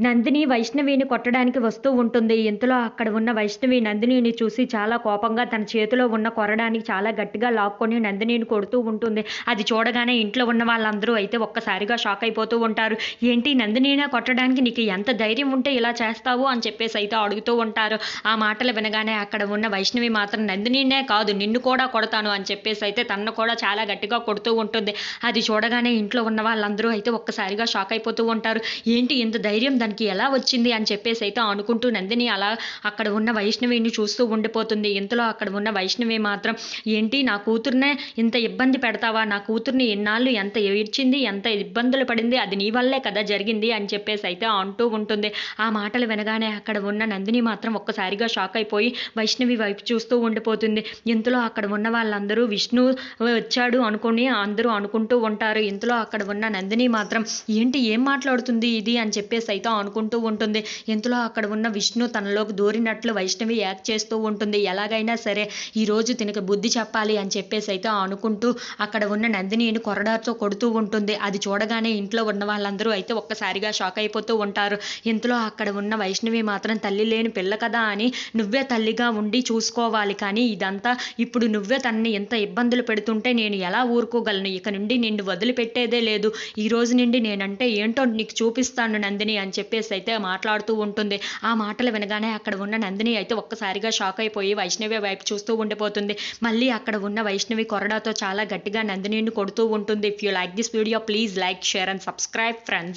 నందిని వైష్ణవిని కొట్టడానికి వస్తూ ఉంటుంది. ఇంతలో అక్కడ ఉన్న వైష్ణవి నందినిని చూసి చాలా కోపంగా తన చేతిలో ఉన్న కొరడాన్ని చాలా గట్టిగా లాక్కొని నందినిని కొడుతూ ఉంటుంది. అది చూడగానే ఇంట్లో ఉన్న వాళ్ళందరూ అయితే ఒక్కసారిగా షాక్ అయిపోతూ ఉంటారు. ఏంటి నందినినే కొట్టడానికి నీకు ఎంత ధైర్యం ఉంటే ఇలా చేస్తావు అని చెప్పేసి అయితే అడుగుతూ ఉంటారు. ఆ మాటలు వినగానే అక్కడ ఉన్న వైష్ణవి మాత్రం నందినినే కాదు నిన్ను కూడా కొడతాను అని చెప్పేసి అయితే తనను కూడా చాలా గట్టిగా కొడుతూ ఉంటుంది. అది చూడగానే ఇంట్లో ఉన్న వాళ్ళందరూ అయితే ఒక్కసారిగా షాక్ అయిపోతూ ఉంటారు. ఏంటి ఇంత ధైర్యం దానికి ఎలా వచ్చింది అని చెప్పేసి అయితే అనుకుంటూ నందిని అలా అక్కడ ఉన్న వైష్ణవిని చూస్తూ ఉండిపోతుంది. ఇంతలో అక్కడ ఉన్న వైష్ణవి మాత్రం ఏంటి నా కూతుర్నే ఇంత ఇబ్బంది పెడతావా, నా కూతుర్ని ఎన్నాళ్ళు ఎంత ఏడ్చింది ఎంత ఇబ్బందులు పడింది అది నీ వల్లే కదా జరిగింది అని చెప్పేసి అయితే అంటూ ఉంటుంది. ఆ మాటలు వినగానే అక్కడ ఉన్న నందిని మాత్రం ఒక్కసారిగా షాక్ అయిపోయి వైష్ణవి వైపు చూస్తూ ఉండిపోతుంది. ఇంతలో అక్కడ ఉన్న వాళ్ళందరూ విష్ణు వచ్చాడు అనుకుని అందరూ అనుకుంటూ ఉంటారు. ఇంతలో అక్కడ ఉన్న నందిని మాత్రం ఏంటి ఏం మాట్లాడుతుంది ఇది అని చెప్పేసి అయితే అనుకుంటూ ఉంటుంది. ఇంతలో అక్కడ ఉన్న విష్ణు తనలోకి దూరినట్లు వైష్ణవి యాక్ట్ చేస్తూ ఉంటుంది. ఎలాగైనా సరే ఈరోజు తినక బుద్ధి చెప్పాలి అని చెప్పేసి అయితే అనుకుంటూ అక్కడ ఉన్న నందినిని కొరడాతో కొడుతూ ఉంటుంది. అది చూడగానే ఇంట్లో ఉన్న వాళ్ళందరూ అయితే ఒక్కసారిగా షాక్ అయిపోతూ ఉంటారు. ఇంతలో అక్కడ ఉన్న వైష్ణవి మాత్రం తల్లి లేని పిల్ల కదా అని నువ్వే తల్లిగా ఉండి చూసుకోవాలి, కానీ ఇదంతా ఇప్పుడు నువ్వే తనని ఎంత ఇబ్బందులు పెడుతుంటే నేను ఎలా ఊరుకోగలను, ఇక నుండి నిన్ను వదిలిపెట్టేదే లేదు, ఈ రోజు నుండి నేనంటే ఏంటో నీకు చూపిస్తాను నందిని అని చెప్పేసి అయితే మాట్లాడుతూ ఉంటుంది. ఆ మాటలు వినగానే అక్కడ ఉన్న నందిని అయితే ఒక్కసారిగా షాక్ అయిపోయి వైష్ణవి వైపు చూస్తూ ఉండిపోతుంది. మళ్ళీ అక్కడ ఉన్న వైష్ణవి కొరడాతో చాలా గట్టిగా నందినిని కొడుతూ ఉంటుంది. If you like this video please like, share and subscribe friends.